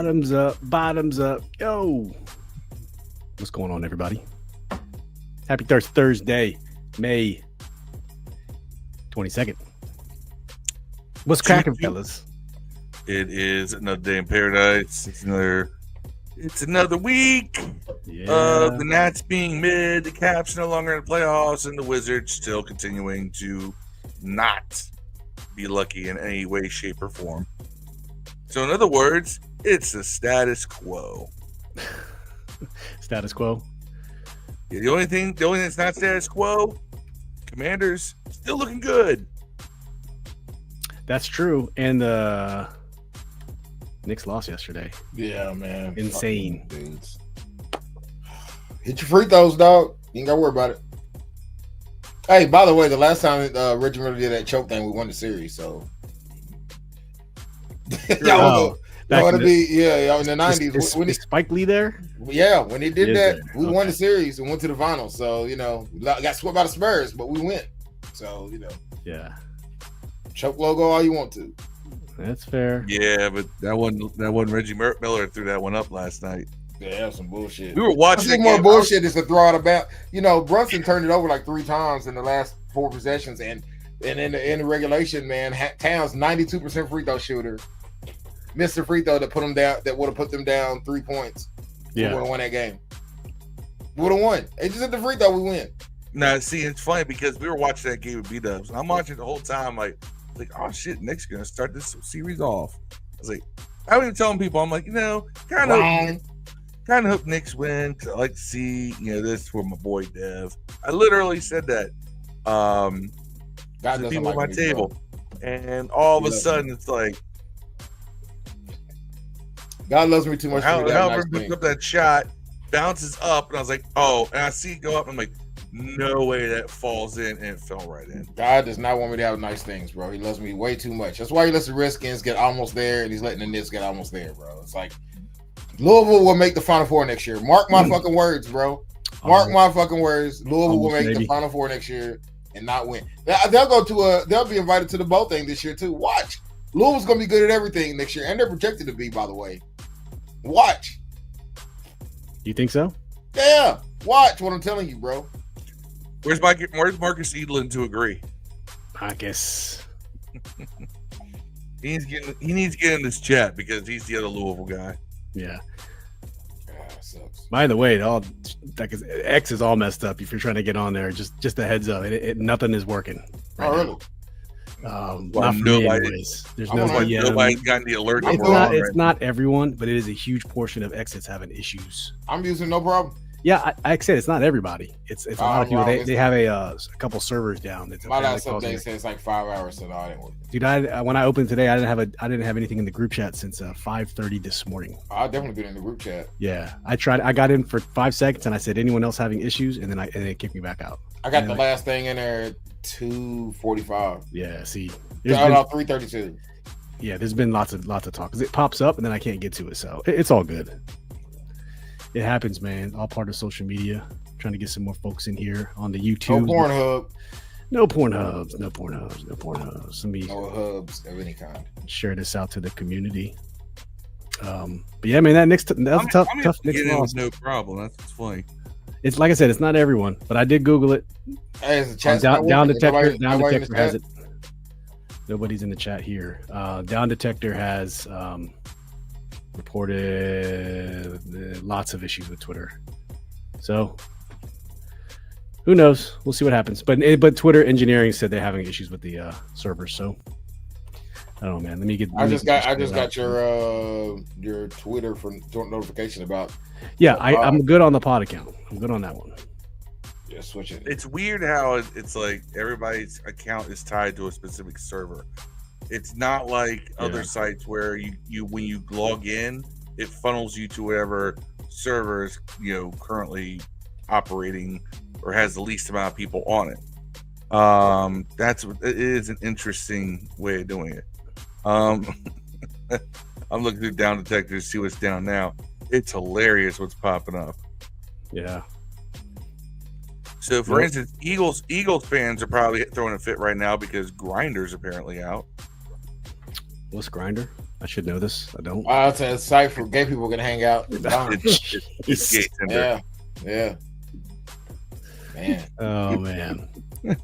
Bottoms up, bottoms up. Yo. What's going on, everybody? Happy Thursday, May 22nd. What's cracking, fellas? It is another day in paradise. It's another week of the Nats being mid, the Caps no longer in the playoffs, and the Wizards still continuing to not be lucky in any way, shape, or form. So, in other words, it's the status quo. Status quo. Yeah, the only thing that's not status quo, Commanders still looking good. That's true. And the Knicks lost yesterday. Yeah, man. Insane. Dudes. Hit your free throws, dog. You ain't got to worry about it. Hey, by the way, the last time Reggie Miller did that choke thing, we won the series. So, y'all want to be, y'all in the 90s. When Spike Lee there? Yeah, when he did that, we won the series and went to the finals. So, we got swept by the Spurs, but we went. So, Yeah. Choke logo all you want to. That's fair. Yeah, but that one Reggie Miller threw that one up last night. Yeah, that was some bullshit. We were watching. I think more bullshit is to throw out about. Brunson turned it over like 3 times in the last 4 possessions, and in the regulation, man, Towns 92% free throw shooter missed a free throw that put them down. That would have put them down 3 points. Yeah, would have won that game. Would have won. It just at the free throw we win. Now, see, it's funny because we were watching that game with B-Dubs. I'm watching the whole time, like, oh shit, Knicks gonna start this series off. I was like, I was even telling people, I'm like, kind of hope Knicks win because I like to see, this for my boy Dev. I literally said that to people at my table, and all of a sudden it's like, God loves me too much. However, picked up that shot, bounces up, and I was like, oh, and I see it go up, and I'm like, no way that falls in, and it fell right in. God does not want me to have nice things, bro. He loves me way too much. That's why he lets the Redskins get almost there, and he's letting the Knicks get almost there, bro. It's like Louisville will make the Final Four next year. Mark my fucking words, bro. Mark my fucking words. Louisville will make the Final Four next year and not win. They'll be invited to the bowl thing this year too. Watch. Louisville's gonna be good at everything next year, and they're projected to be, by the way. Watch. You think so? Yeah. Watch what I'm telling you, bro. Where's Marcus Edlin to agree? I guess he needs to get in this chat because he's the other Louisville guy. Yeah. Sucks. By the way, X is all messed up. If you're trying to get on there, just a heads up, nothing is working. Right really? Not for me anyways. There's nobody's gotten the alert. It's not everyone, but it is a huge portion of X that's having issues. I'm using no problem. Yeah, I said it's not everybody. It's a lot of people. They have a couple servers down. My last update says like 5 hours, so no, I didn't work. Dude, when I opened today, I didn't have anything in the group chat since 5:30 this morning. I've definitely been in the group chat. Yeah, I tried. I got in for 5 seconds, and I said, "Anyone else having issues?" And then it kicked me back out. I got the last thing in there at 2:45. Yeah, see, about 3:32. Yeah, there's been lots of talk because it pops up and then I can't get to it, so it's all good. It happens, man. All part of social media. Trying to get some more folks in here on the YouTube. No Pornhub. No Pornhubs. Let me no hubs of any kind. Share this out to the community. But yeah, man, that was tough Knicks loss. No problem. That's funny. It's like I said, it's not everyone, but I did Google it. Hey, it's a chat. Down Detector has it. Nobody's in the chat here. Down Detector has reported lots of issues with Twitter. So who knows? We'll see what happens. But Twitter engineering said they're having issues with the servers. So I don't know, man. I just got your Twitter for notification about. Yeah, I'm good on the pod account. I'm good on that one. Yeah, switch it. It's weird how it's like everybody's account is tied to a specific server. It's not like other sites where you when you log in, it funnels you to whatever server is currently operating or has the least amount of people on it. It is an interesting way of doing it. I'm looking through Down Detector to see what's down now. It's hilarious what's popping up. Yeah. So, for instance, Eagles fans are probably throwing a fit right now because Grinder's apparently out. What's Grinder? I should know this. I don't. It's a site for gay people can hang out. It's gay Tinder. Yeah. Man. Oh man,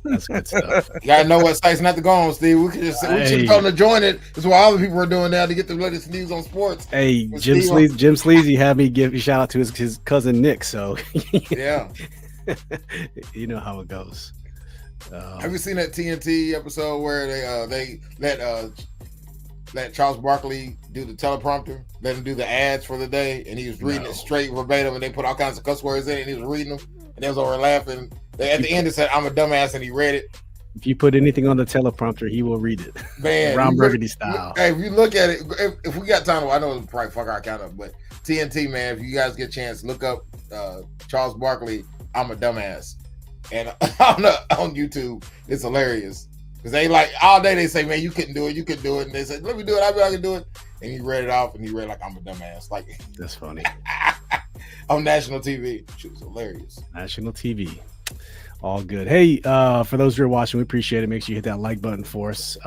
that's good stuff. You gotta know what sites not to go on, Steve. We should tell them to join it. That's what all the people are doing now to get the latest news on sports. Hey, Jim Sleazy had me give a shout out to his cousin Nick. So yeah, you know how it goes. Have you seen that TNT episode where they let Charles Barkley do the teleprompter, let him do the ads for the day, and he was reading it straight verbatim, and they put all kinds of cuss words in it, and he was reading them, and they was over laughing. At the end, it said, "I'm a dumbass," and he read it. If you put anything on the teleprompter, he will read it. Man, Ron Burgundy style. Hey, if you look at it, if we got time, I know it'll probably fuck our account up, but TNT, man, if you guys get a chance, look up Charles Barkley, "I'm a dumbass," and on YouTube, it's hilarious. Because they like all day they say, man, you couldn't do it, and they said, let me do it, I can do it, and he read it off, and he read like I'm a dumbass, like that's funny. On national TV, she was hilarious. National TV, all good. Hey, for those who are watching, we appreciate it. Make sure you hit that like button for us.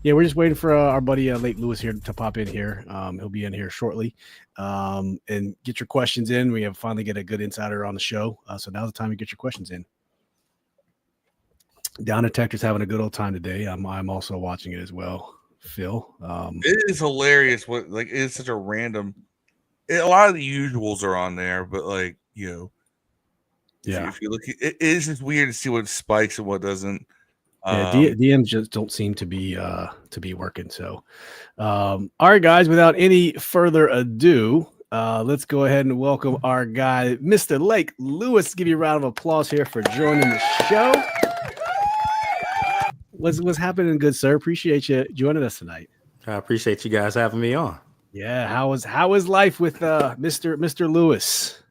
We're just waiting for our buddy Late Lewis here to pop in here. He'll be in here shortly, and get your questions in. We have finally get a good insider on the show, so now's the time to get your questions in. Down Detective's having a good old time today. I'm also watching it as well, Phil. It is hilarious. It is such a random. A lot of the usuals are on there, but if you look, it is just weird to see what spikes and what doesn't. DMs just don't seem to be working. So, all right, guys. Without any further ado, let's go ahead and welcome our guy, Mr. Lake Lewis. Give you a round of applause here for joining the show. What's happening, good sir? Appreciate you joining us tonight. I appreciate you guys having me on. Yeah, how is life with Mr. Lewis?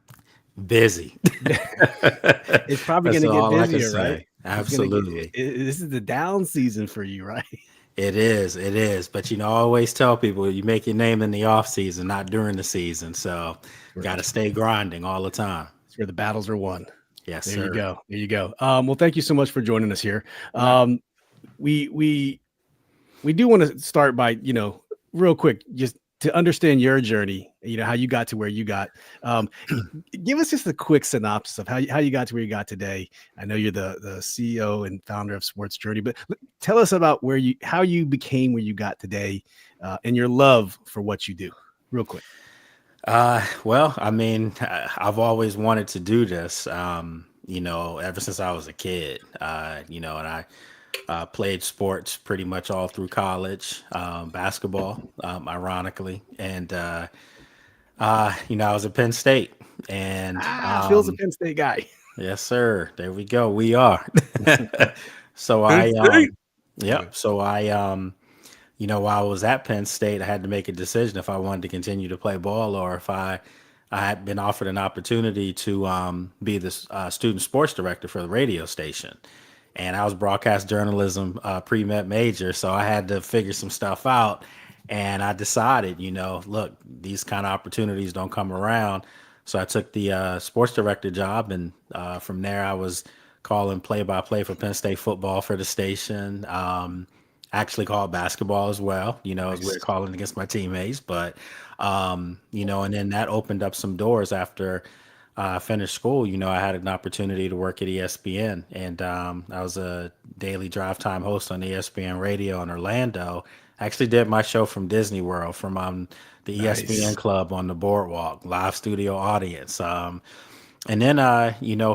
Busy. It's probably going to get busier, right? Absolutely. This is the down season for you, right? It is. But I always tell people you make your name in the off season, not during the season. So got to stay grinding all the time. It's where the battles are won. Yes, there sir. There you go. Well, thank you so much for joining us here. We do want to start by, real quick, just to understand your journey, how you got to where you got. Give us just a quick synopsis of how you got to where you got today. I know you're the CEO and founder of Sports Journey, but tell us about how you became where you got today, and your love for what you do, real quick. Well, I mean, I've always wanted to do this, ever since I was a kid, and I played sports pretty much all through college, basketball, ironically. And, I was at Penn State, and Phil's a Penn State guy. Yes, sir. There we go. We are. So while I was at Penn State, I had to make a decision if I wanted to continue to play ball or if I had been offered an opportunity to be the student sports director for the radio station. And I was broadcast journalism pre-med major, so I had to figure some stuff out. And I decided, look, these kind of opportunities don't come around. So I took the sports director job, and from there I was calling play-by-play for Penn State football for the station. Actually called basketball as well, as we were calling against my teammates. But, and then that opened up some doors after I finished school. I had an opportunity to work at ESPN, and I was a daily drive time host on ESPN radio in Orlando. I actually did my show from Disney World, from the ESPN Club on the boardwalk, live studio audience. And then,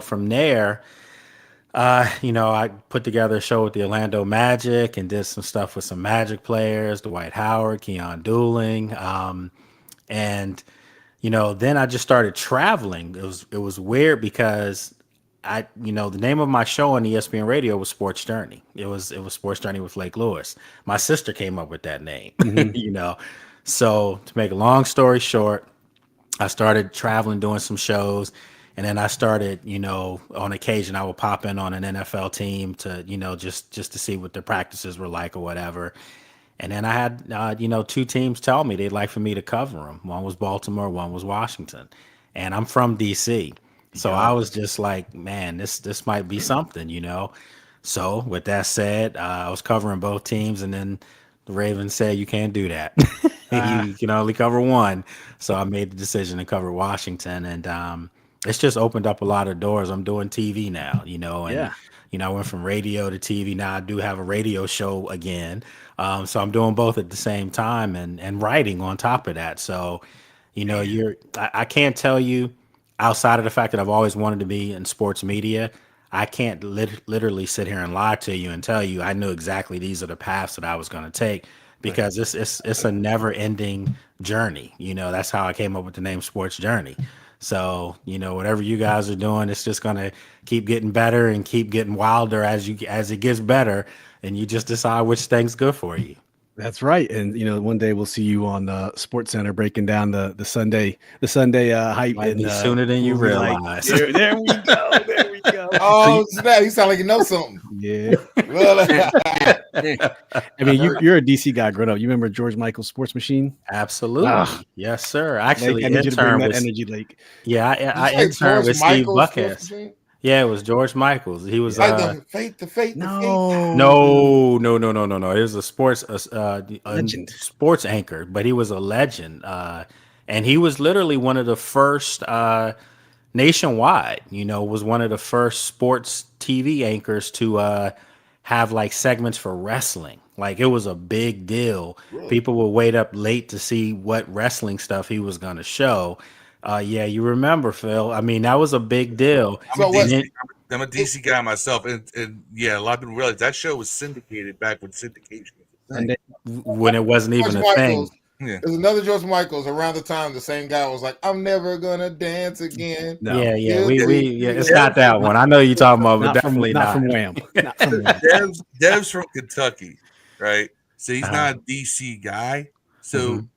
from there, I put together a show with the Orlando Magic and did some stuff with some Magic players, Dwight Howard, Keon Dooling. And then I just started traveling. It was weird because the name of my show on ESPN Radio was Sports Journey. It was Sports Journey with Lake Lewis. My sister came up with that name, So to make a long story short, I started traveling, doing some shows. And then I started, on occasion, I would pop in on an NFL team to, just to see what their practices were like or whatever. And then I had, two teams tell me they'd like for me to cover them. One was Baltimore, one was Washington. And I'm from D.C. So I was just like, man, this might be something, So with that said, I was covering both teams. And then the Ravens said, you can't do that. You can only cover one. So I made the decision to cover Washington, and it's just opened up a lot of doors. I'm doing TV now, and Yeah. I went from radio to TV. Now I do have a radio show again. So I'm doing both at the same time and writing on top of that. So, I can't tell you outside of the fact that I've always wanted to be in sports media. I can't literally sit here and lie to you and tell you I knew exactly these are the paths that I was going to take because it's a never ending journey. That's how I came up with the name Sports Journey. So, whatever you guys are doing, it's just going to keep getting better and keep getting wilder as it gets better. And you just decide which thing's good for you. That's right. And one day we'll see you on Sports Center breaking down the Sunday hype. Might and be sooner than you movie, realize. There we go. There we go. Oh, snap. You sound like you know something. Yeah. Well, I mean, you're a DC guy growing up. You remember George Michael's Sports Machine? Absolutely. Yes, sir. Actually, Lake, I need you to bring interned that with energy, Lake. Yeah, I you say interned George with Steve Michael's Buckhead. Sports Machine? Yeah, it was George Michaels. He was Like the fate. No. no. He was a sports Legend. sports anchor, but he was a legend. And he was literally one of the first nationwide. Was one of the first sports TV anchors to have like segments for wrestling. Like it was a big deal. Really? People would wait up late to see what wrestling stuff he was going to show. Yeah, you remember, Phil. I mean, that was a big deal. I'm a DC guy myself, and yeah, a lot of people realize that show was syndicated back when syndication was a thing. When it wasn't even a thing. Yeah. There's another George Michaels around the time the same guy was like, "I'm never gonna dance again." No. Yeah. It's not that one. I know you're talking about, but definitely not from Wham. Not from Wham. Dev's from Kentucky, right? So he's not a DC guy. So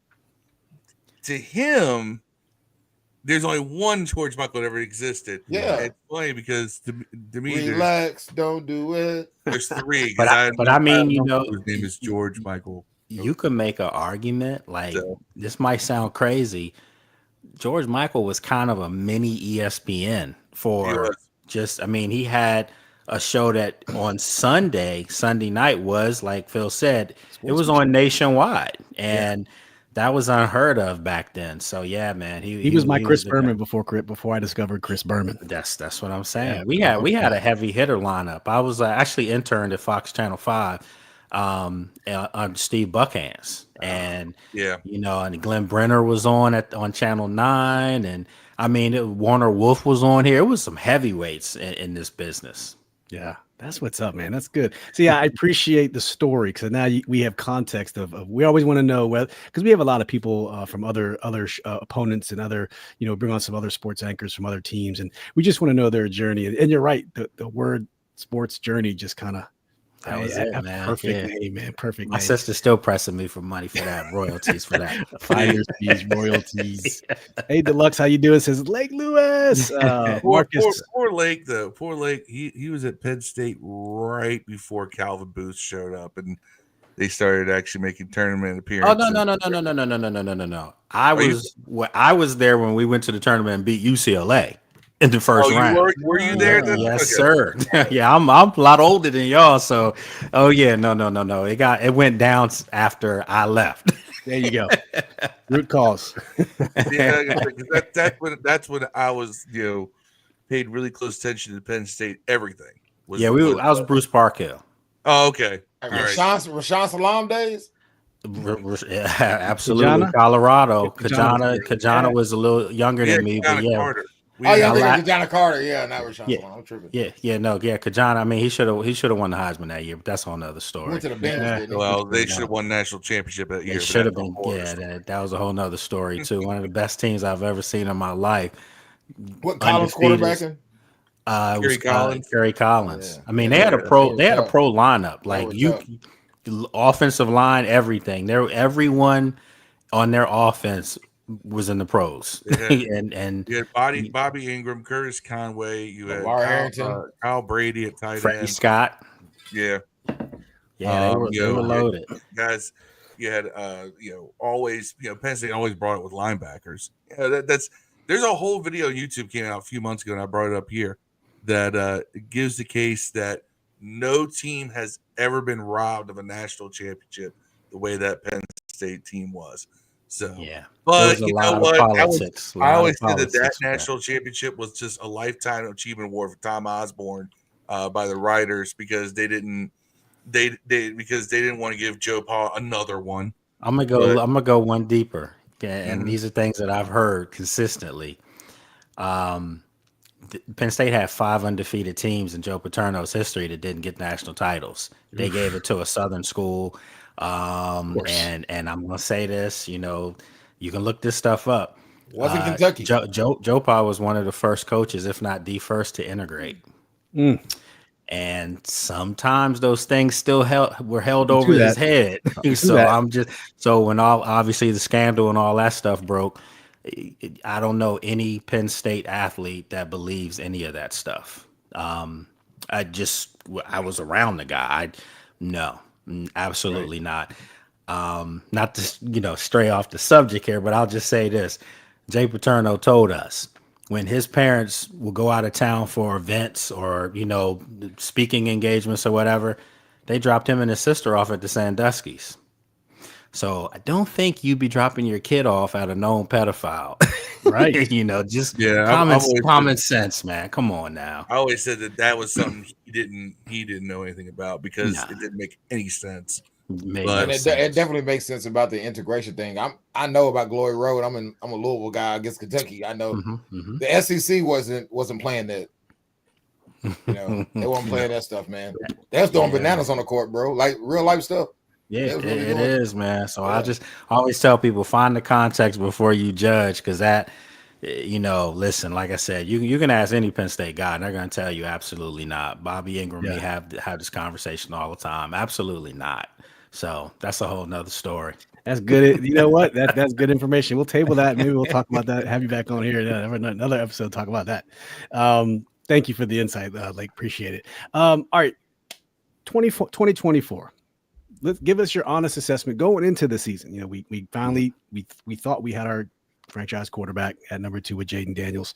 to him, there's only one George Michael that ever existed. Yeah. It's funny because to me, Relax, don't do it. there's three. But I mean, his name is George Michael. You could make an argument like So- this might sound crazy. George Michael was kind of a mini ESPN for just. I mean, he had a show that on Sunday night was like Phil said, it was on nationwide, and that was unheard of back then. So yeah, man, He was my Chris Berman before I discovered Chris Berman. That's what I'm saying. Yeah, we had a heavy hitter lineup. I was actually interned at Fox Channel 5 on Steve Buckhands, and and Glenn Brenner was on Channel 9, and I mean Warner Wolf was on here. It was some heavyweights in this business. Yeah, that's what's up, man. That's good. So yeah, I appreciate the story because now we have context of we always want to know because we have a lot of people from other opponents and other bring on some other sports anchors from other teams, and we just want to know their journey. And you're right, the word sports journey just kind of. That was it, man. Perfect name, man. Perfect My name. sister's still pressing me for money for that, royalties for that. Finder's fees, royalties. Hey, Deluxe, how you doing? Says Lake Lewis. Marcus. Poor Lake, though. Poor Lake. He was at Penn State right before Calvin Booth showed up, and they started actually making tournament appearances. Oh no! I was there when we went to the tournament and beat UCLA. In the first round. Were you there? Yes, sir. Yeah, I'm a lot older than y'all. So, no. It went down after I left. There you go. Root cause. That's when I was, paid really close attention to Penn State. Everything. I was Bruce Parkhill. Oh, okay. Rashawn Salam days. Yeah, absolutely. Colorado. Kajana was a little younger than me, but yeah. Carter. Kajana Carter. Yeah, not Rashawn Salam. I'm tripping. Kajana. I mean, he should have won the Heisman that year, but that's a whole nother story. Went to the Bengals, Well, they should have won national championship that year. It should have been. That was a whole nother story too. One of the best teams I've ever seen in my life. What Collins quarterbacking? Kerry Collins. Yeah. I mean, they had a pro lineup. Like offensive line, everything. Everyone on their offense was in the pros. and you had Bobby Ingram, Curtis Conway, you had Kyle Brady at tight end, Freddie Scott. Yeah, they were loaded. Guys, you had always Penn State always brought it with linebackers. There's a whole video on YouTube came out a few months ago, and I brought it up here that gives the case that no team has ever been robbed of a national championship the way that Penn State team was. So, Yeah, there but was a you know lot of what? politics. I always said that politics with national championship was just a lifetime achievement award for Tom Osborne by the writers because they didn't want to give Joe Pa another one. I'm gonna go one deeper, and these are things that I've heard consistently. Penn State had 5 undefeated teams in Joe Paterno's history that didn't get national titles. They gave it to a Southern school, and I'm gonna say this. You know, you can look this stuff up. Wasn't Kentucky. Joe Pa was one of the first coaches, if not the first, to integrate. And sometimes those things still were held over his head. So when obviously the scandal and all that stuff broke, I don't know any Penn State athlete that believes any of that stuff. I was around the guy. No, absolutely not. Not to stray off the subject here, but I'll just say this: Jay Paterno told us when his parents will go out of town for events or speaking engagements or whatever, they dropped him and his sister off at the Sandusky's. So I don't think you'd be dropping your kid off at a known pedophile, right? Common sense, man. Come on now. I always said that was something he didn't know anything about because it didn't make any sense. It definitely makes sense about the integration thing. I know about Glory Road. I'm a Louisville guy against Kentucky. I know the SEC wasn't playing that. They weren't playing that stuff, man. They was throwing bananas on the court, bro, like real life stuff. Yeah, it is, man. So I always tell people, find the context before you judge, because that, listen, like I said, you can ask any Penn State guy, and they're going to tell you absolutely not. Bobby Ingram, we have this conversation all the time. Absolutely not. So that's a whole nother story. That's good. You know what? That's good information. We'll table that. Maybe we'll talk about that. Have you back on here. Another episode, talk about that. Thank you for the insight, Lake. Appreciate it. All right. 2024. Let's give us your honest assessment going into the season. We finally we thought we had our franchise quarterback at number 2 with Jayden Daniels.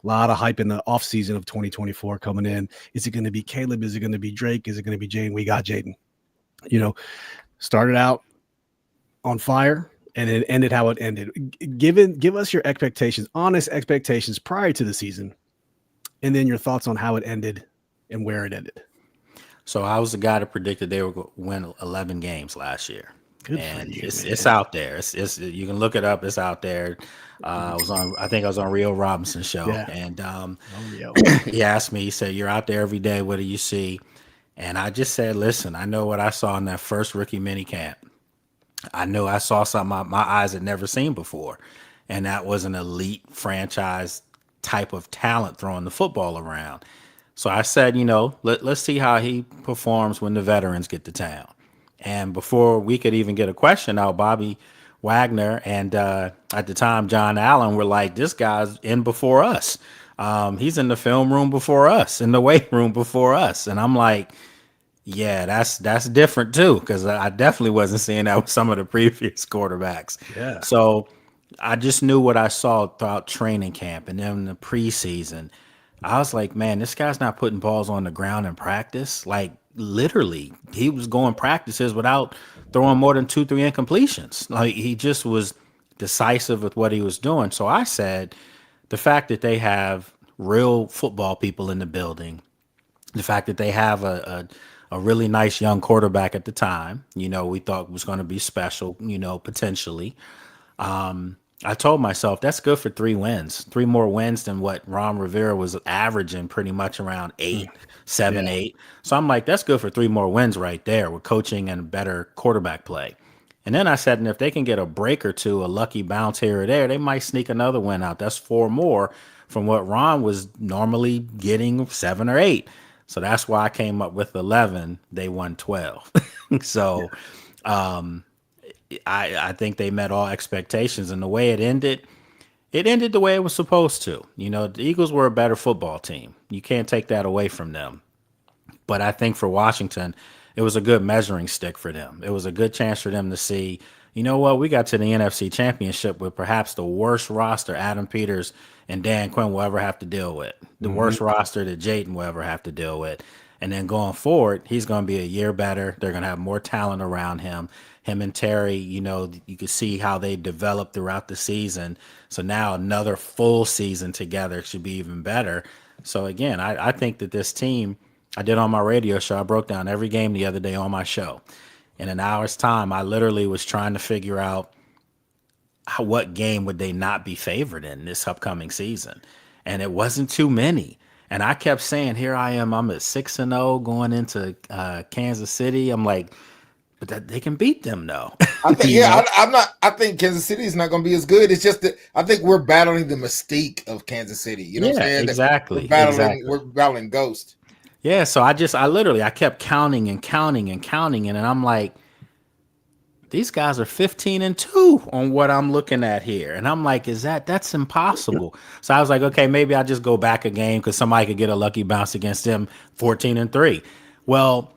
A lot of hype in the offseason of 2024 coming in. Is it going to be Caleb? Is it going to be Drake? Is it going to be Jayden? We got Jayden. Started out on fire and it ended how it ended. Give us your expectations, honest expectations prior to the season, and then your thoughts on how it ended and where it ended. So I was the guy that predicted they were going to win 11 games last year. Good and for you, it's out there. It's you can look it up. It's out there. I think I was on Rio Robinson's show, and he asked me. He said, "You're out there every day. What do you see?" And I just said, "Listen, I know what I saw in that first rookie mini camp. I know I saw something my eyes had never seen before, and that was an elite franchise type of talent throwing the football around." So I said, let's see how he performs when the veterans get to town. And before we could even get a question out, Bobby Wagner and at the time John Allen were like, "This guy's in before us. He's in the film room before us, in the weight room before us." And I'm like, yeah, that's different too, because I definitely wasn't seeing that with some of the previous quarterbacks. Yeah. So I just knew what I saw throughout training camp and then the preseason. I was like, man, this guy's not putting balls on the ground in practice. Like, literally, he was going practices without throwing more than 2-3 incompletions. Like, he just was decisive with what he was doing. So I said, the fact that they have real football people in the building, the fact that they have a really nice young quarterback at the time, we thought was going to be special, potentially. I told myself that's good for 3 wins, 3 more wins than what Ron Rivera was averaging, pretty much around 8. So I'm like, that's good for 3 more wins right there with coaching and better quarterback play. And then I said, and if they can get a break or two, a lucky bounce here or there, they might sneak another win out. That's 4 more from what Ron was normally getting, 7 or 8. So that's why I came up with 11. They won 12. So, I think they met all expectations, and the way it ended the way it was supposed to. The Eagles were a better football team. You can't take that away from them. But I think for Washington, it was a good measuring stick for them. It was a good chance for them to see, we got to the NFC Championship with perhaps the worst roster Adam Peters and Dan Quinn will ever have to deal with, the worst roster that Jayden will ever have to deal with. And then going forward, he's going to be a year better. They're going to have more talent around him. Him and Terry, you can see how they developed throughout the season. So now another full season together should be even better. So again, I think that this team, I did on my radio show, I broke down every game the other day on my show. In an hour's time, I literally was trying to figure out what game would they not be favored in this upcoming season. And it wasn't too many. And I kept saying, here I am, I'm at 6-0 going into Kansas City. I'm like, but they can beat them though. I think, I'm not. I think Kansas City is not going to be as good. It's just that I think we're battling the mystique of Kansas City. You know what I'm saying? Exactly. We're battling Ghost. Yeah. So I kept counting and counting and counting, and I'm like, these guys are 15-2 on what I'm looking at here. And I'm like, that's impossible. So I was like, okay, maybe I'll just go back a game because somebody could get a lucky bounce against them 14-3. Well,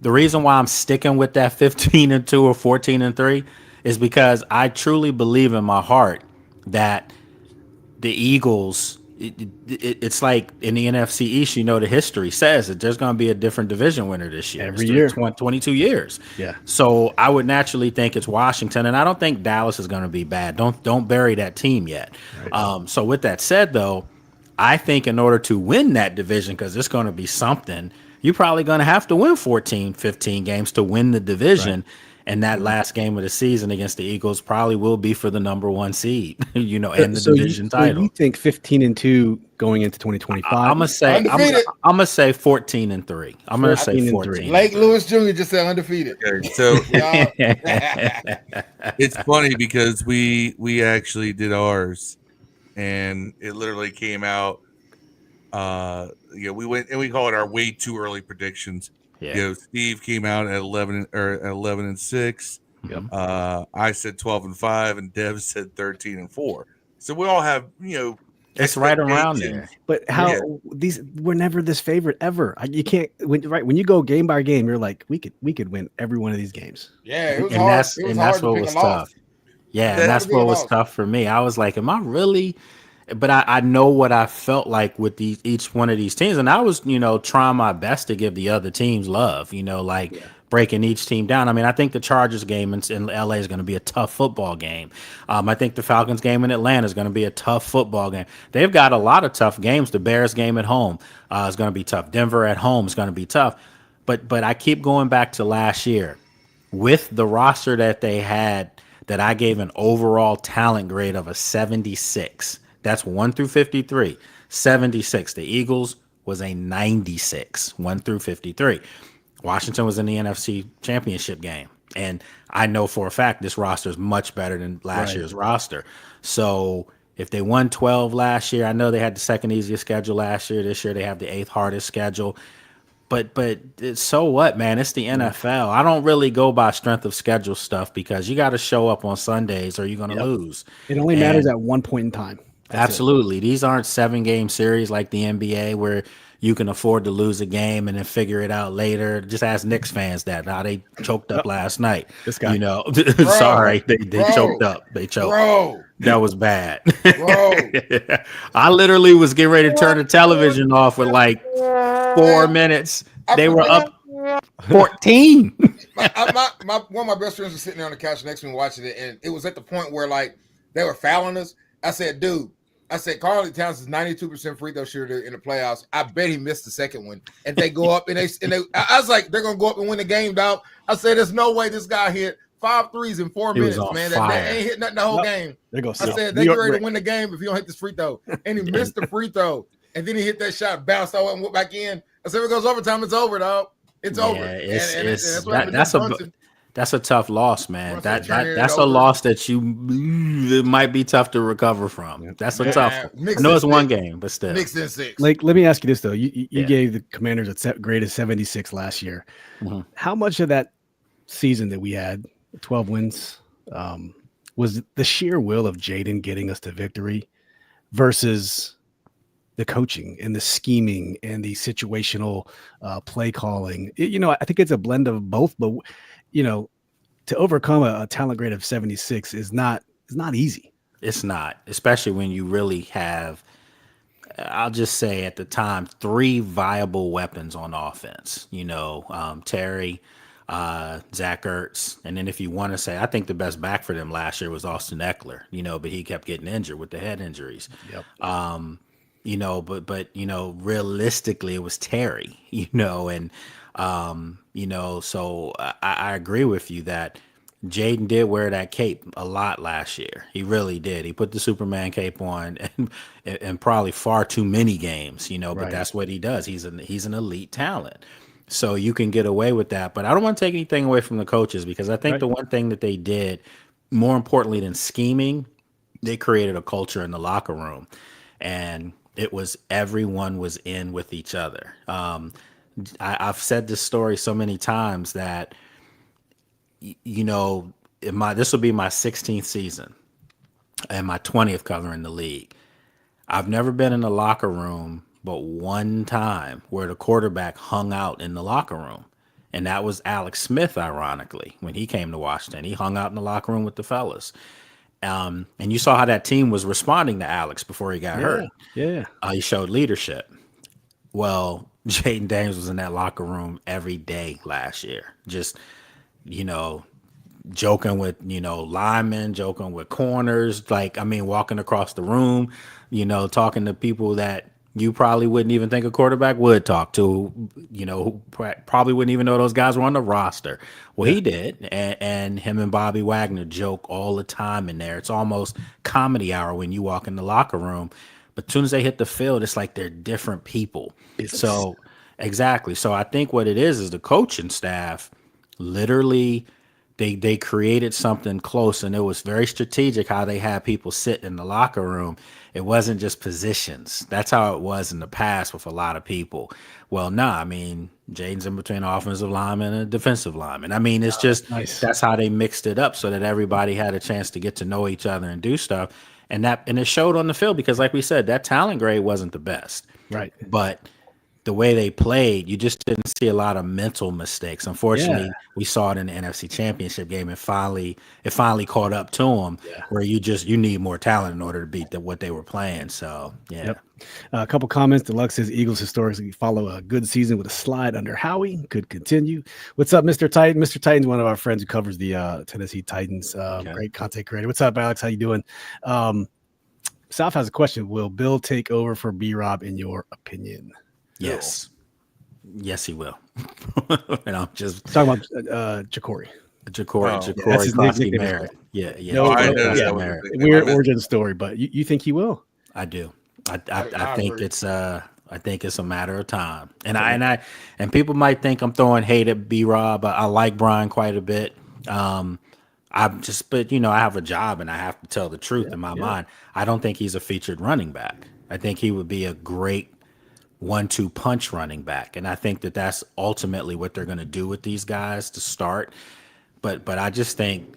the reason why I'm sticking with that 15-2 or 14-3 is because I truly believe in my heart that the Eagles, it's like in the NFC East, the history says that there's going to be a different division winner this year. Every year. 22 years. Yeah. So I would naturally think it's Washington, and I don't think Dallas is going to be bad. Don't bury that team yet. Right. So with that said, though, I think in order to win that division, because it's going to be something, you're probably going to have to win 14, 15 games to win the division. Right. And that last game of the season against the Eagles probably will be for the number 1 seed, and the division title. So you think 15-2 going into 2025? I'm gonna say 14-3. I'm gonna say 14. Lake Lewis Jr. just said undefeated. Okay, so it's funny because we actually did ours, and it literally came out. We went and we call it our way too early predictions. Yeah. Steve came out at 11-6. Yep. I said 12-5, and Dev said 13-4. So we all have, it's right around there. But we're never this favorite ever. You can't when you go game by game, you're like, we could win every one of these games. Yeah, it was hard. That's what was tough. Yeah, and that's what was tough for me. I was like, am I really? But I know what I felt like with each one of these teams. And I was, trying my best to give the other teams love, breaking each team down. I mean, I think the Chargers game in LA is going to be a tough football game. I think the Falcons game in Atlanta is going to be a tough football game. They've got a lot of tough games. The Bears game at home is going to be tough. Denver at home is going to be tough. But I keep going back to last year with the roster that they had, that I gave an overall talent grade of a 76. That's 1 through 53, 76. The Eagles was a 96, 1 through 53. Washington was in the NFC Championship game. And I know for a fact this roster is much better than last year's roster. So if they won 12 last year, I know they had the second easiest schedule last year. This year they have the 8th hardest schedule. But so what, man? It's the NFL. I don't really go by strength of schedule stuff because you got to show up on Sundays or you're going to lose. It only matters at one point in time. Absolutely. These aren't 7-game series like the NBA where you can afford to lose a game and then figure it out later. Just ask Knicks fans that. Now they choked up last night. This guy. Sorry. They choked up. They choked. Bro. That was bad. Bro. I literally was getting ready to turn the television off with like 4 minutes. They were up 14. One of my best friends was sitting there on the couch next to me watching it, and it was at the point where like they were fouling us. I said, dude, Karl Towns is 92% free throw shooter in the playoffs. I bet he missed the second one. And they go up and I was like, they're gonna go up and win the game, dog. I said, there's no way this guy hit 5 threes in 4 minutes, man. That ain't hit nothing the whole game. I said they get ready to win the game if you don't hit this free throw. And he missed the free throw. And then he hit that shot, bounced out and went back in. I said, if it goes overtime, it's over, dog. It's over. That's a tough loss, man. That's a loss that it might be tough to recover from. That's a tough one. I know it's one game, but still. Knicks in 6. Like, let me ask you this though. You gave the Commanders a grade of 76 last year. Mm-hmm. How much of that season that we had, 12 wins, was the sheer will of Jayden getting us to victory versus the coaching and the scheming and the situational play calling? I think it's a blend of both, but to overcome a talent grade of 76 is not easy. It's not, especially when you really have I'll just say at the time, 3 viable weapons on offense. Terry, Zach Ertz, and then if you want to say, I think the best back for them last year was Austin Eckler. But he kept getting injured with the head injuries. Yep. But realistically, it was Terry. And so I agree with you that Jayden did wear that cape a lot last year. He really did. He put the Superman cape on and probably far too many games, but Right. that's what he does. He's an elite talent. So you can get away with that. But I don't want to take anything away from the coaches, because I think Right. the one thing that they did, more importantly than scheming, they created a culture in the locker room. And it was everyone was in with each other. I've said this story so many times that this will be my 16th season and my 20th covering the league. I've never been in the locker room but one time where the quarterback hung out in the locker room. And that was Alex Smith, ironically, when he came to Washington. He hung out in the locker room with the fellas. And you saw how that team was responding to Alex before he got hurt. Yeah. He showed leadership. Well, Jayden Daniels was in that locker room every day last year. Just, joking with, linemen, joking with corners, walking across the room, talking to people that you probably wouldn't even think a quarterback would talk to, who probably wouldn't even know those guys were on the roster. Well, he did. And him and Bobby Wagner joke all the time in there. It's almost comedy hour when you walk in the locker room. But as soon as they hit the field, it's like they're different people. So, exactly. So I think what it is the coaching staff literally they created something close, and it was very strategic how they had people sit in the locker room. It wasn't just positions. That's how it was in the past with a lot of people. Well, Jayden's in between an offensive lineman and a defensive lineman. It's just nice. That's how they mixed it up so that everybody had a chance to get to know each other and do stuff. And it showed on the field, because like we said, that talent grade wasn't the best. Right. But the way they played, you just didn't see a lot of mental mistakes. Unfortunately, we saw it in the NFC Championship game, and it finally caught up to them, where you need more talent in order to beat what they were playing. So, yeah. Yep. A couple comments. Deluxe says Eagles historically follow a good season with a slide under Howie. Could continue. What's up, Mr. Titan? Mr. Titan's one of our friends who covers the Tennessee Titans. Great content creator. What's up, Alex? How you doing? South has a question. Will Bill take over for B-Rob in your opinion? Yes. Yes, he will. And I'm just talking about Jacory. Jacory Krosky Merritt. Yeah. No, I know that. Weird origin story, but you think he will? I do. I think it's a matter of time. And people might think I'm throwing hate at B-Rob. I like Brian quite a bit. I have a job and I have to tell the truth in my mind. I don't think he's a featured running back. I think he would be a great 1-2 punch running back. And I think that's ultimately what they're going to do with these guys to start. But I think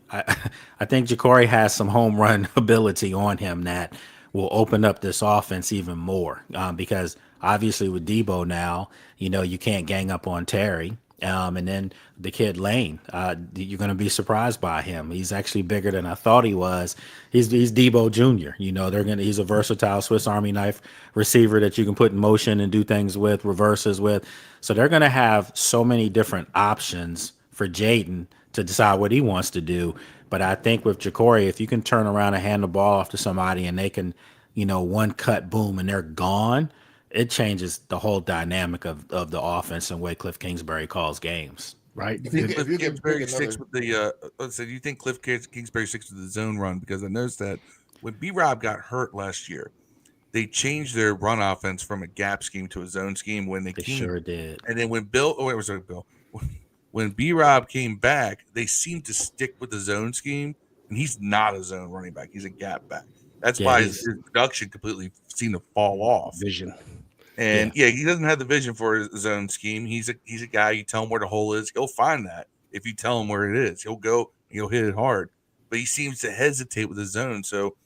Jacory has some home run ability on him that will open up this offense even more. Because obviously with Debo now, you can't gang up on Terry. And then the kid Lane, you're going to be surprised by him. He's actually bigger than I thought he was. He's Debo Jr. He's a versatile Swiss Army knife receiver that you can put in motion and do things with, reverses with. So they're going to have so many different options for Jayden to decide what he wants to do. But I think with Jacory, if you can turn around and hand the ball off to somebody and they can, one cut, boom, and they're gone, it changes the whole dynamic of the offense and way Cliff Kingsbury calls games. Right. Do you think Cliff Kingsbury sticks with the do you think Cliff Kingsbury sticks with the zone run? Because I noticed that when B-Rob got hurt last year, they changed their run offense from a gap scheme to a zone scheme when they sure did. And then when when B-Rob came back, they seemed to stick with the zone scheme, and he's not a zone running back. He's a gap back. That's why his production completely seemed to fall off. Vision. And he doesn't have the vision for his zone scheme. He's a guy, you tell him where the hole is, he'll find that. If you tell him where it is, he'll go, he'll hit it hard. But he seems to hesitate with the zone. So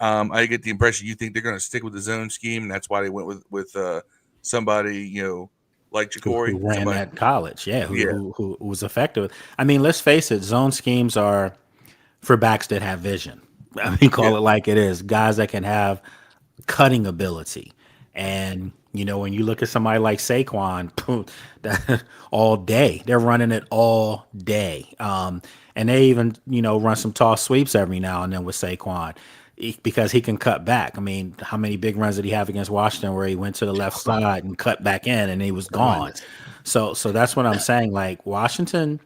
I get the impression you think they're going to stick with the zone scheme, and that's why they went with somebody, like Jacory. Who ran at college, who was effective. Let's face it, zone schemes are for backs that have vision. Call it like it is. Guys that can have cutting ability. And when you look at somebody like Saquon, that all day they're running it all day. And they even run some toss sweeps every now and then with Saquon because he can cut back. I mean, how many big runs did he have against Washington where he went to the left side and cut back in and he was gone? So that's what I'm saying. Like Washington,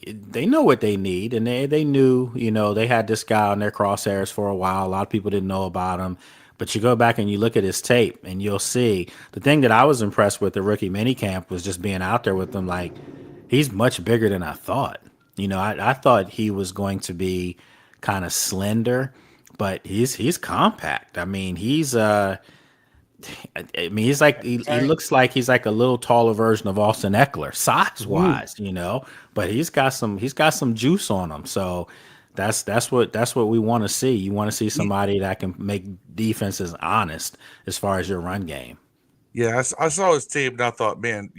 they know what they need, and they knew, they had this guy on their crosshairs for a while. A lot of people didn't know about him. But you go back and you look at his tape and you'll see the thing that I was impressed with the rookie minicamp was just being out there with them. Like, he's much bigger than I thought. I thought he was going to be kind of slender, but he's compact. I mean, he's like he looks like he's like a little taller version of Austin Eckler, size wise, but he's got some juice on him. So that's what we want to see. You want to see somebody that can make defenses honest as far as your run game. Yeah, I saw his tape and I thought, man,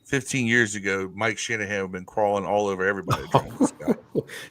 15 years ago, Mike Shanahan would have been crawling all over everybody.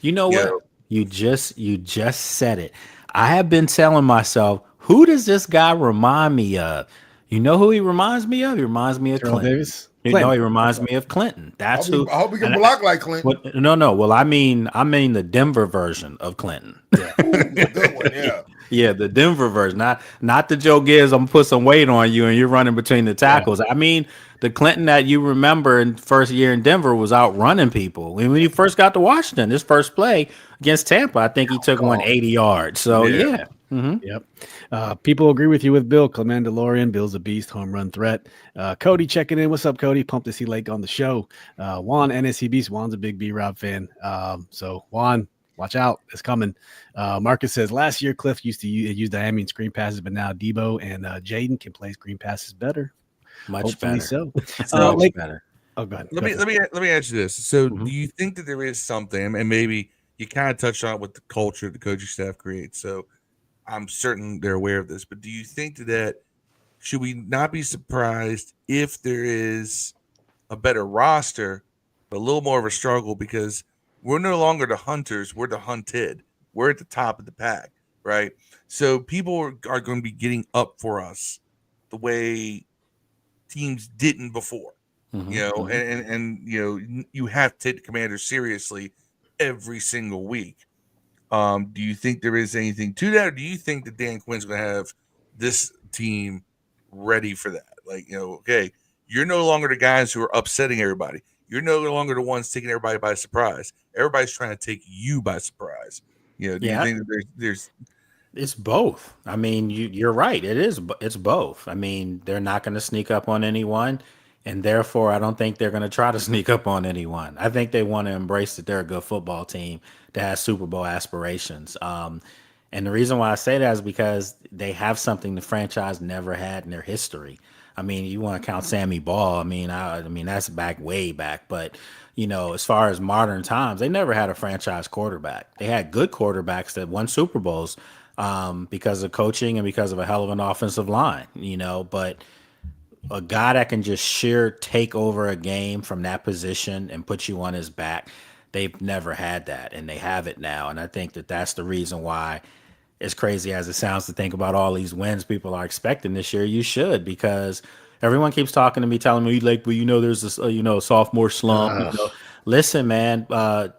You know what? You just said it. I have been telling myself, who does this guy remind me of? You know who he reminds me of? He reminds me of Terrell Clinton. Davis? He reminds me of Clinton. That's who. I hope he can block like Clinton. No. Well, I mean the Denver version of Clinton. Yeah. Good one, yeah. Yeah, the Denver version, not the Joe Gibbs. I'm gonna put some weight on you and you're running between the tackles. Yeah. I mean, the Clinton that you remember in first year in Denver was out running people. When he first got to Washington, his first play against Tampa, I think he took 180 yards. So yeah. Mm-hmm. Yep. People agree with you with Bill. McLaurin, Bill's a beast, home run threat. Cody checking in. What's up, Cody? Pumped to see Lake on the show. Juan, NSC Beast. Juan's a big B-Rob fan. So Juan, watch out. It's coming. Marcus says last year Cliff used to use the Miami screen passes, but now Debo and Jayden can play screen passes better. Hopefully better. So much better. Oh, go ahead. Let me ask you this. So do you think that there is something, and maybe you kind of touched on what the culture the coaching staff creates? So I'm certain they're aware of this, but do you think that should we not be surprised if there is a better roster, but a little more of a struggle because we're no longer the hunters, we're the hunted. We're at the top of the pack, right? So people are going to be getting up for us the way teams didn't before, and you have to take the Commanders seriously every single week. Do you think there is anything to that, or do you think that Dan Quinn's going to have this team ready for that? Like, okay, you're no longer the guys who are upsetting everybody. You're no longer the ones taking everybody by surprise. Everybody's trying to take you by surprise. Do you think that there's It's both. I mean, you're right. It's both. I mean, they're not going to sneak up on anyone, and therefore, I don't think they're going to try to sneak up on anyone. I think they want to embrace that they're a good football team that has Super Bowl aspirations. And the reason why I say that is because they have something the franchise never had in their history. I mean, you want to count Sammy Ball. I mean, that's way back. But as far as modern times, they never had a franchise quarterback. They had good quarterbacks that won Super Bowls because of coaching and because of a hell of an offensive line. But a guy that can just sheer take over a game from that position and put you on his back, they've never had that, and they have it now. And I think that that's the reason why, as crazy as it sounds to think about all these wins people are expecting this year, you should, because everyone keeps talking to me, telling me, like, well, there's this, sophomore slump. Listen, man,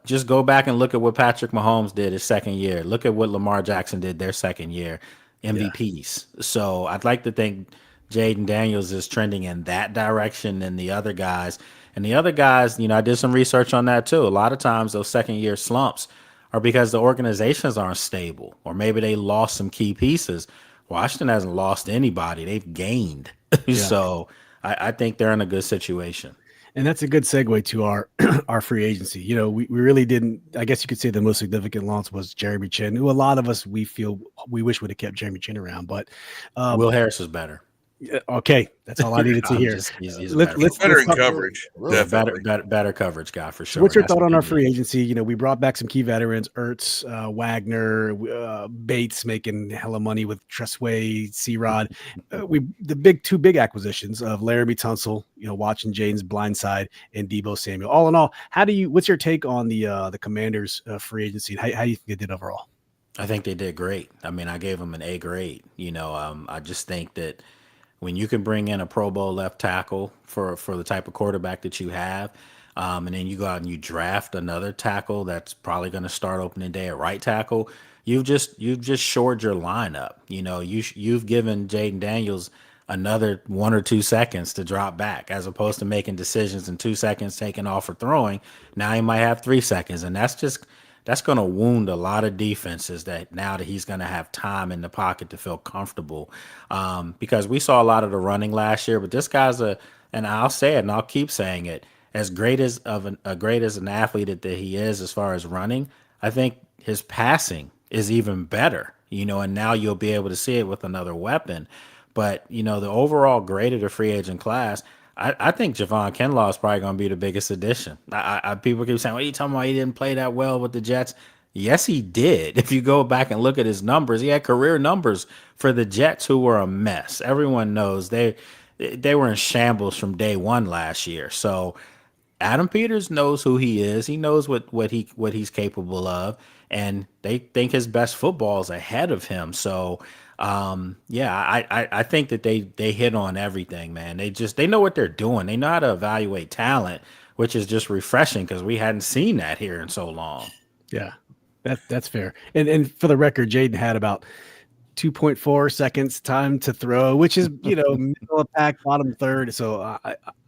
just go back and look at what Patrick Mahomes did his second year. Look at what Lamar Jackson did their second year, MVPs. Yeah. So I'd like to think Jayden Daniels is trending in that direction than the other guys. And the other guys, I did some research on that too. A lot of times those second year slumps are because the organizations aren't stable, or maybe they lost some key pieces. Washington hasn't lost anybody. They've gained. Yeah. So I think they're in a good situation. And that's a good segue to our free agency. We really didn't, I guess you could say the most significant loss was Jeremy Chin, who a lot of us, we wish would have kept Jeremy Chin around, but Will Harris is better. Okay, that's all I needed to hear. He's let's better in coverage. Better coverage guy for sure. What's your thought on our free agency? We brought back some key veterans: Ertz, Wagner, Bates making hella money with Tressway, C-Rod. The two big acquisitions of Laramie Tunsil, watching Jayden's blindside, and Debo Samuel. All in all, what's your take on the Commanders free agency? How do you think they did overall? I think they did great. I mean, I gave them an A grade. I just think that when you can bring in a Pro Bowl left tackle for the type of quarterback that you have, and then you go out and you draft another tackle that's probably going to start opening day at right tackle, you've just shored your lineup. You've given Jayden Daniels another 1 or 2 seconds to drop back, as opposed to making decisions in 2 seconds, taking off or throwing. Now he might have 3 seconds, and that's going to wound a lot of defenses that now that he's going to have time in the pocket to feel comfortable. Because we saw a lot of the running last year, but this guy's and I'll say it and I'll keep saying it, as great as an athlete that he is as far as running, I think his passing is even better, and now you'll be able to see it with another weapon. But, the overall grade of the free agent class, I think Javon Kinlaw is probably going to be the biggest addition. People keep saying, "What are you talking about? He didn't play that well with the Jets." Yes, he did. If you go back and look at his numbers, he had career numbers for the Jets, who were a mess. Everyone knows they were in shambles from day one last year. So Adam Peters knows who he is. He knows what he's capable of, and they think his best football is ahead of him. So. I think that they hit on everything, man. They know what they're doing. They know how to evaluate talent, which is just refreshing because we hadn't seen that here in so long. Yeah, that's fair. And for the record, Jayden had about 2.4 seconds time to throw, which is, middle of pack, bottom third. So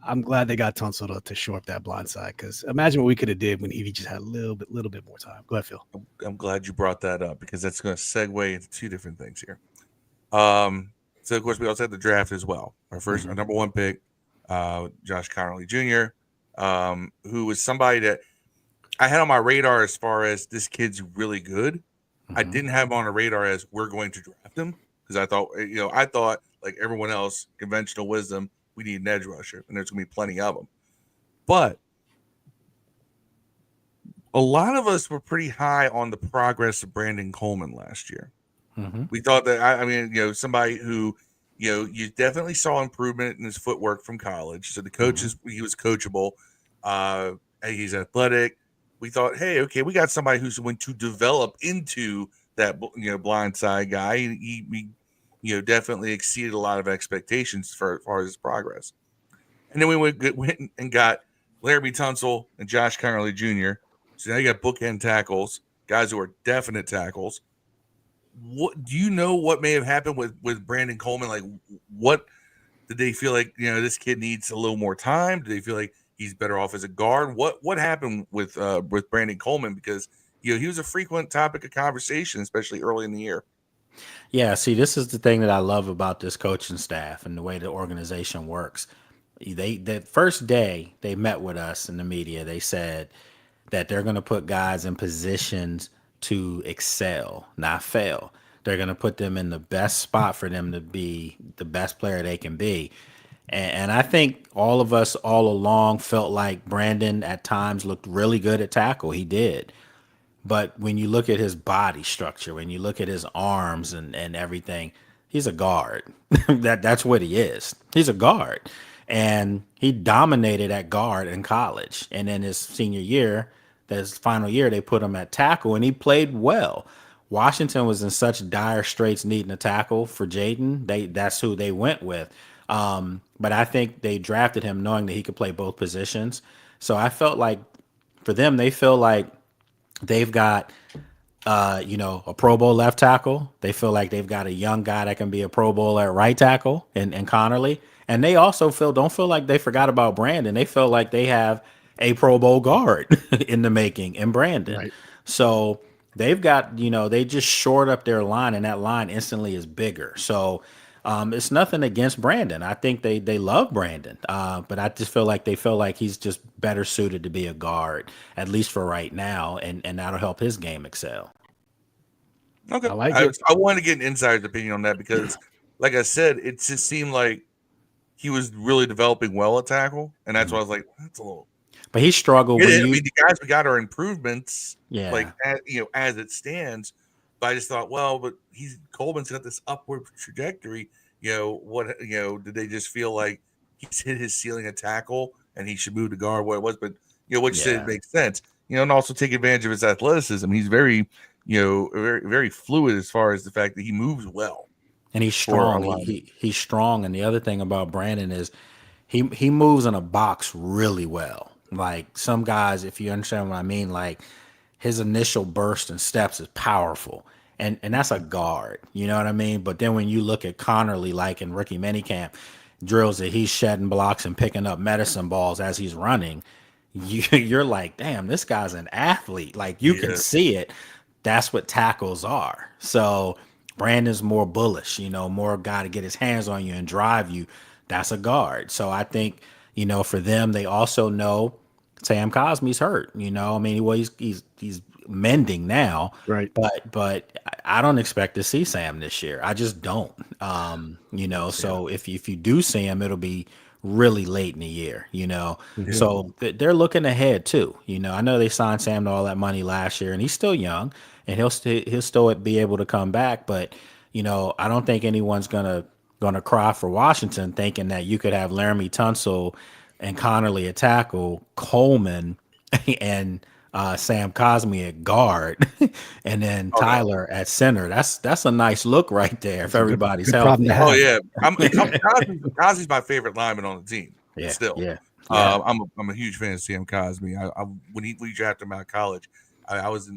I'm glad they got Tunsil to shore up that blind side, because imagine what we could have did when Edie just had a little bit more time. Go ahead, Phil. I'm glad you brought that up, because that's going to segue into two different things here. So of course we also had the draft as well. Our number one pick, Josh Connerly Jr., who was somebody that I had on my radar as far as this kid's really good. Mm-hmm. I didn't have him on the radar as we're going to draft him, because I thought like everyone else, conventional wisdom, we need an edge rusher, and there's going to be plenty of them. But a lot of us were pretty high on the progress of Brandon Coleman last year. Mm-hmm. We thought that, somebody who, you definitely saw improvement in his footwork from college. So the coaches, he was coachable. He's athletic. We thought, hey, okay, we got somebody who's going to develop into that, blindside guy. He definitely exceeded a lot of expectations for as far as his progress. And then we went and got Laremy Tunsil and Josh Connerly Jr. So now you got bookend tackles, guys who are definite tackles. What do you know what may have happened with Brandon Coleman? Like, what did they feel like, this kid needs a little more time? Do they feel like he's better off as a guard? What happened with Brandon Coleman? Because, he was a frequent topic of conversation, especially early in the year. Yeah, see, this is the thing that I love about this coaching staff and the way the organization works. The first day they met with us in the media, they said that they're going to put guys in positions to excel, not fail. They're going to put them in the best spot for them to be the best player they can be. And I think all of us all along felt like Brandon at times looked really good at tackle. He did. But when you look at his body structure, when you look at his arms and everything, he's a guard. That's what he is. He's a guard. And he dominated at guard in college. And then his senior year, his final year, they put him at tackle, and he played well. Washington was in such dire straits needing a tackle for Jayden. That's who they went with. But I think they drafted him knowing that he could play both positions. So I felt like for them, they feel like they've got, a Pro Bowl left tackle. They feel like they've got a young guy that can be a Pro Bowl at right tackle and Connerly. And they also don't feel like they forgot about Brandon. They feel like they have a Pro Bowl guard in the making in Brandon. Right. So they've got, they just shored up their line, and that line instantly is bigger. So it's nothing against Brandon. I think they love Brandon. But I just feel like they feel like he's just better suited to be a guard, at least for right now. And that'll help his game excel. Okay. I want to get an insider's opinion on that, because like I said, it just seemed like he was really developing well at tackle. And that's why I was like, that's a little. But he struggled. The guys we got are improvements, as it stands. But I just thought, well, but Coleman's got this upward trajectory. Did they just feel like he's hit his ceiling at tackle and he should move to guard what it was? But what you said makes sense. And also take advantage of his athleticism. He's very, very, very fluid as far as the fact that he moves well. And he's strong. He's strong. And the other thing about Brandon is he moves in a box really well. Like some guys, if you understand what I mean, like his initial burst and steps is powerful. And that's a guard, you know what I mean? But then when you look at Connerly, like in rookie minicamp, drills that he's shedding blocks and picking up medicine balls as he's running, you're like, damn, this guy's an athlete. Like you can see it. That's what tackles are. So Brandon's more bullish, more guy to get his hands on you and drive you. That's a guard. So I think, for them, they also know Sam Cosmi's hurt. I mean, well, he's mending now, right? But I don't expect to see Sam this year. I just don't. So if you do see him, it'll be really late in the year. Mm-hmm. So they're looking ahead too. I know they signed Sam to all that money last year, and he's still young, and he'll still be able to come back. But I don't think anyone's gonna cry for Washington, thinking that you could have Laramie Tunsil and Connerly at tackle, Coleman and Sam Cosmi at guard, and then Tyler at center. That's a nice look right there if everybody's healthy. Oh yeah, Cosmi's my favorite lineman on the team. Yeah, still. Yeah. I'm a huge fan of Sam Cosmi. When we drafted him out of college, I was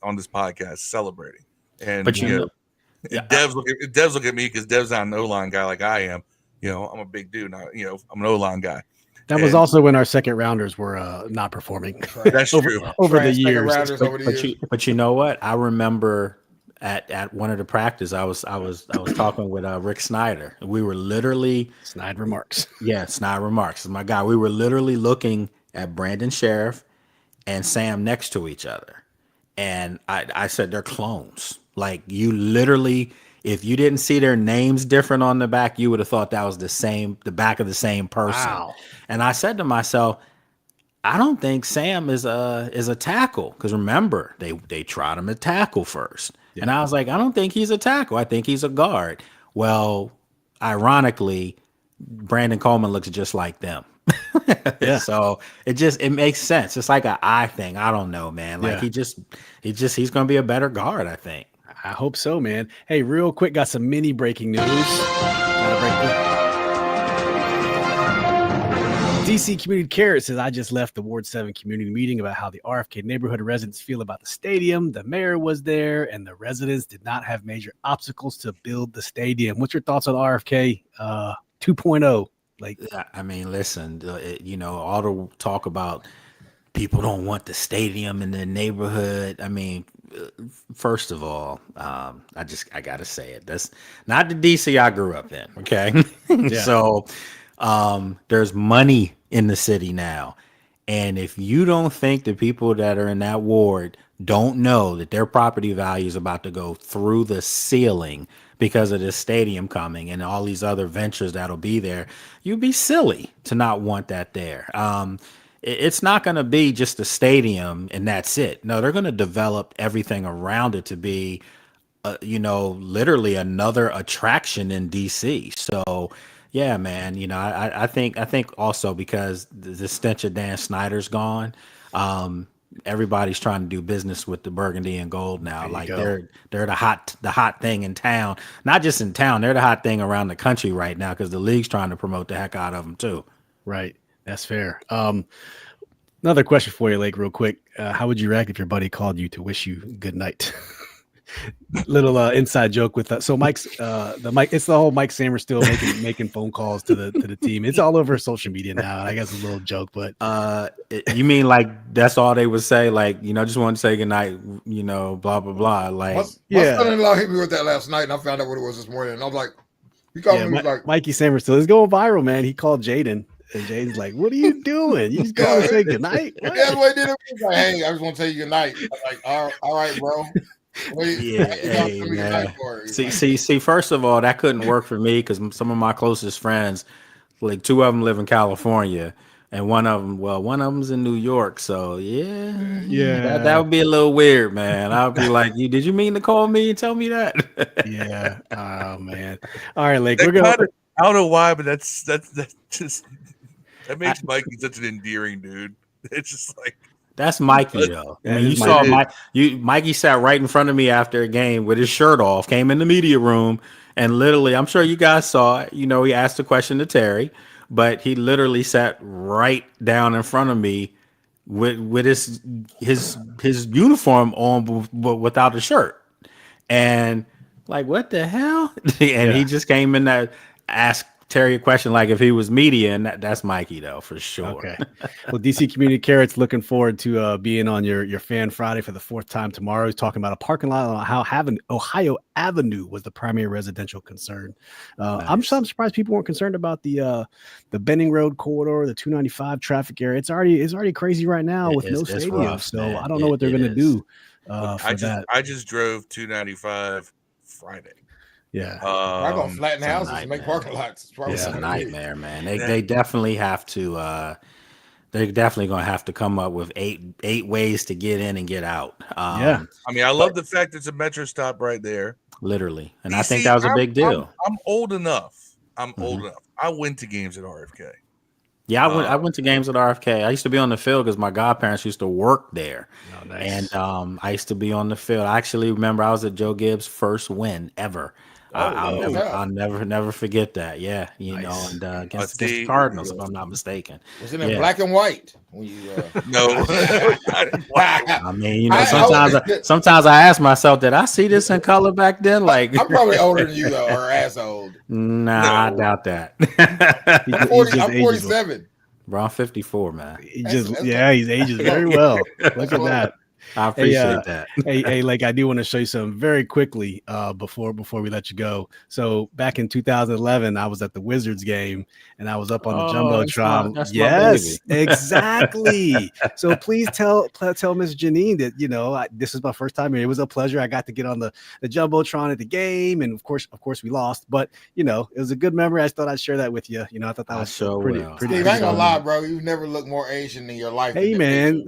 on this podcast celebrating. And Devs look at me because Dev's not an O-line guy like I am. I'm a big dude. I'm an O-line guy. That was also when our second rounders were not performing. That's true. over the years. But you know what? I remember at one of the practice, I was talking with Rick Snyder. We were literally Snide Remarks. Yeah, Snide Remarks is my guy. We were literally looking at Brandon Sheriff and Sam next to each other, and I said they're clones. Like you literally. If you didn't see their names different on the back, you would have thought that was the back of the same person. Wow. And I said to myself, I don't think Sam is a tackle, because remember they tried him to tackle first, and I was like, I don't think he's a tackle. I think he's a guard. Well, ironically, Brandon Coleman looks just like them. So it makes sense. It's like an eye thing. I don't know, man. Like he's going to be a better guard, I think. I hope so, man. Hey, real quick, got some mini breaking news. DC Community Care says, I just left the Ward 7 community meeting about how the RFK neighborhood residents feel about the stadium. The mayor was there, and the residents did not have major obstacles to build the stadium. What's your thoughts on RFK 2.0? Like, I mean, listen, all the talk about people don't want the stadium in their neighborhood. I mean, first of all, I gotta say it. That's not the DC I grew up in. Okay. So there's money in the city now. And if you don't think the people that are in that ward don't know that their property value is about to go through the ceiling because of this stadium coming and all these other ventures that'll be there, you'd be silly to not want that there. It's not going to be just a stadium and that's it. No, they're going to develop everything around it to be, literally another attraction in DC. So, yeah, man, I think also because the stench of Dan Snyder's gone, everybody's trying to do business with the burgundy and gold now. Like they're the hot thing in town, not just in town. They're the hot thing around the country right now because the league's trying to promote the heck out of them too. Right. That's fair. Another question for you, Lake, real quick. How would you react if your buddy called you to wish you good night? Little inside joke with so Mike's it's the whole Mike Sammer still making phone calls to the team. It's all over social media now. I guess a little joke, but you mean like that's all they would say? Like, just want to say good night, blah blah blah. Like, my son-in-law hit me with that last night, and I found out what it was this morning. And I was like, he called me like Mikey Sammer still is going viral, man. He called Jayden. And Jayden's like, "What are you doing? You just going to say goodnight?" Yeah, what I did. Like, hey, I just want to tell you goodnight. I'm like, all right, bro. See. First of all, that couldn't work for me because some of my closest friends, like two of them, live in California, and one of them's in New York. So yeah, that would be a little weird, man. I'd be like, did you mean to call me and tell me that? Yeah. Oh man. All right, Lake. I don't know why, but that's just. That makes Mikey such an endearing dude. It's just like That's Mikey though. I That mean, you is saw Mikey. Mikey sat right in front of me after a game with his shirt off, came in the media room, and literally, I'm sure you guys saw it. You know, he asked a question to Terry, but he literally sat right down in front of me with his uniform on, but without a shirt, and like, what the hell? And he just came in there, asked Terry a question like if he was media, and that's Mikey though for sure. Okay. Well, DC Community Carrots looking forward to being on your Fan Friday for the 4th time tomorrow. He's talking about a parking lot on Ohio Avenue was the primary residential concern. I'm surprised people weren't concerned about the Benning Road corridor, the 295 traffic area. It's already crazy right now with no stadium. Rough, so man. I don't know what they're going to do I just drove 295 Friday. Yeah. I'm gonna flatten it's a houses and make nightmare. parking lots. It's a nightmare, man. They definitely have to. They're definitely going to have to come up with eight ways to get in and get out. Yeah. I mean, I love the fact it's a metro stop right there. Literally, and You I think see, that was a big deal. I'm old enough. Old enough. I went to games at RFK. Yeah, I went to games at RFK. I used to be on the field because my godparents used to work there. Oh, nice. And I used to be on the field. I actually remember I was at Joe Gibbs' first win ever. I'll never forget that. Yeah, you know, and against the Cardinals, if I'm not mistaken. Was it in black and white? When you, No. I mean, you know, sometimes I ask myself, did I see this in color back then? Like, I'm probably older than you though, or as old. Nah, I doubt that. I'm 47. Bro, I'm 54, man. He's ages very well. Look at that. I appreciate that. hey, like I do want to show you something very quickly before we let you go. So back in 2011, I was at the Wizards game and I was up on the Jumbotron. That's yes, exactly. So please tell Miss Janine that, you know, this is my first time here. It was a pleasure. I got to get on the Jumbotron at the game, and of course we lost, but you know, it was a good memory. I thought I'd share that with you. You know, I thought that was pretty. Steve, I ain't gonna lie, bro. You've never looked more Asian in your life. Hey, man,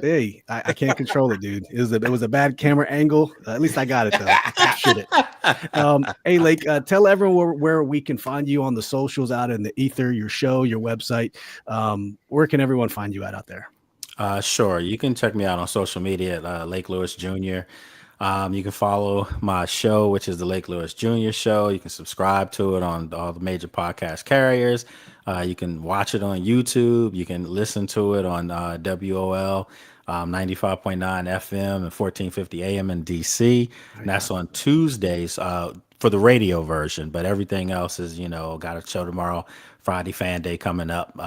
hey, I can't control it, dude. It was a bad camera angle. At least I got it though. Captured it. Hey, Lake, tell everyone where we can find you on the socials, out in the ether, your show, your website. Where can everyone find you out there? Sure. You can check me out on social media at Lake Lewis Jr. You can follow my show, which is the Lake Lewis Jr. Show. You can subscribe to it on all the major podcast carriers. You can watch it on YouTube. You can listen to it on WOL 95.9 FM and 1450 AM in DC. And that's on Tuesdays for the radio version. But everything else is, you know, got a show tomorrow, Friday Fan Day coming up.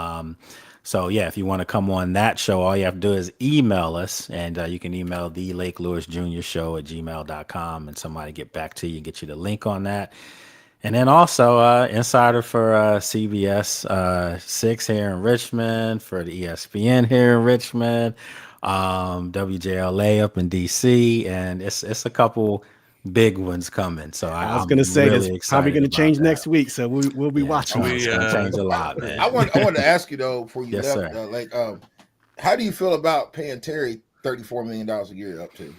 So, yeah, if you want to come on that show, all you have to do is email us, and you can email the Lake Lewis Jr. Show at gmail.com, and somebody get back to you and get you the link on that. And then also insider for CBS 6 here in Richmond, for the ESPN here in Richmond, WJLA up in DC, and it's a couple big ones coming. So I was going to say really it's probably going to change next week, so we'll be watching. It's going to change a lot, man. I want to ask you though, before you Yes, left, how do you feel about paying Terry $34 million a year up to?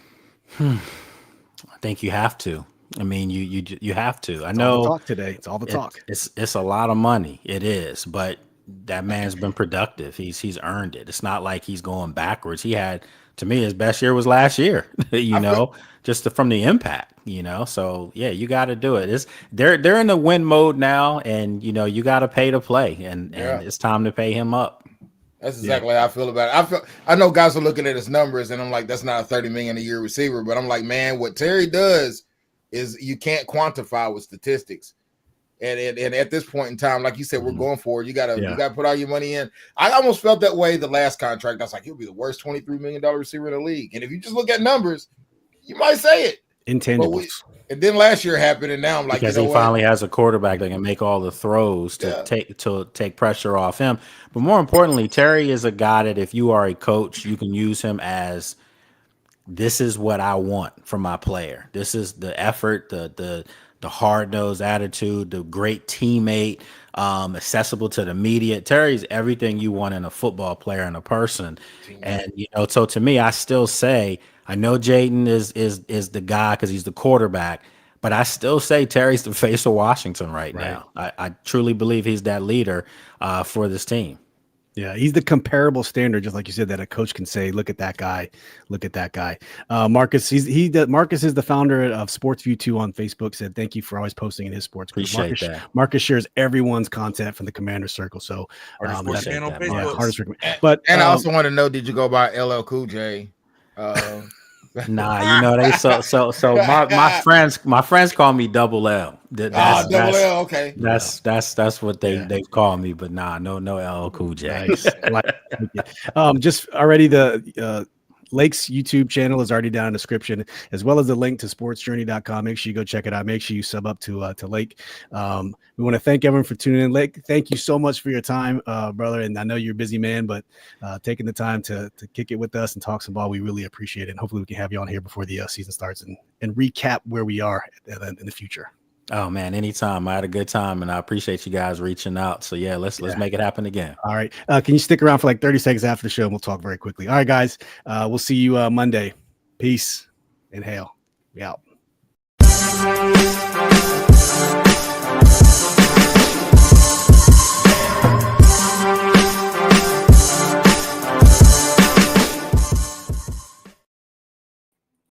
I think you have to. I mean, you have to. I It's know all the talk today. It's all the talk. It's a lot of money. It is, but that man's been productive. He's earned it. It's not like he's going backwards. He had, to me, his best year was last year. From the impact. You know, so yeah, you got to do it. They're in the win mode now, and you know you got to pay to play, and it's time to pay him up. That's exactly how I feel about it. I know guys are looking at his numbers, and I'm like, that's not a $30 million a year receiver, but I'm like, man, what Terry does is you can't quantify with statistics. And at this point in time, like you said, we're going for it. You gotta put all your money in. I almost felt that way the last contract. I was like, he'll be the worst $23 million receiver in the league. And if you just look at numbers, you might say it. Intangibles. And then last year happened, and now I'm like, because he finally has a quarterback that can make all the throws to take pressure off him. But more importantly, Terry is a guy that if you are a coach, you can use him as, this is what I want from my player. This is the effort, the hard-nosed attitude, the great teammate, accessible to the media. Terry's everything you want in a football player and a person. And, you know, so to me, I still say, I know Jayden is the guy because he's the quarterback, but I still say Terry's the face of Washington right now. I truly believe he's that leader for this team. Yeah, he's the comparable standard, just like you said, that a coach can say, "Look at that guy, look at that guy." Marcus, Marcus is the founder of SportsView 2 on Facebook. Said, "Thank you for always posting in his sports group." Appreciate that. Marcus shares everyone's content from the Commander Circle. So, Hardest Sports Fan on that, Facebook. yeah, hardest recommend. But I also want to know, did you go by LL Cool J? Nah, you know they so my friends call me Double L. Double L, okay. That's what they've called me, but nah, no LL Cool J. Nice. Just already the Lake's YouTube channel is already down in the description, as well as the link to sportsjourney.com. Make sure you go check it out. Make sure you sub up to Lake. We want to thank everyone for tuning in. Lake, thank you so much for your time, brother. And I know you're a busy man, but taking the time to kick it with us and talk some ball, we really appreciate it. And hopefully we can have you on here before the season starts and recap where we are in the future. Oh man, anytime. I had a good time, and I appreciate you guys reaching out. So yeah, let's make it happen again. All right. Can you stick around for like 30 seconds after the show, and we'll talk very quickly. All right, guys. We'll see you Monday. Peace and hail. We out.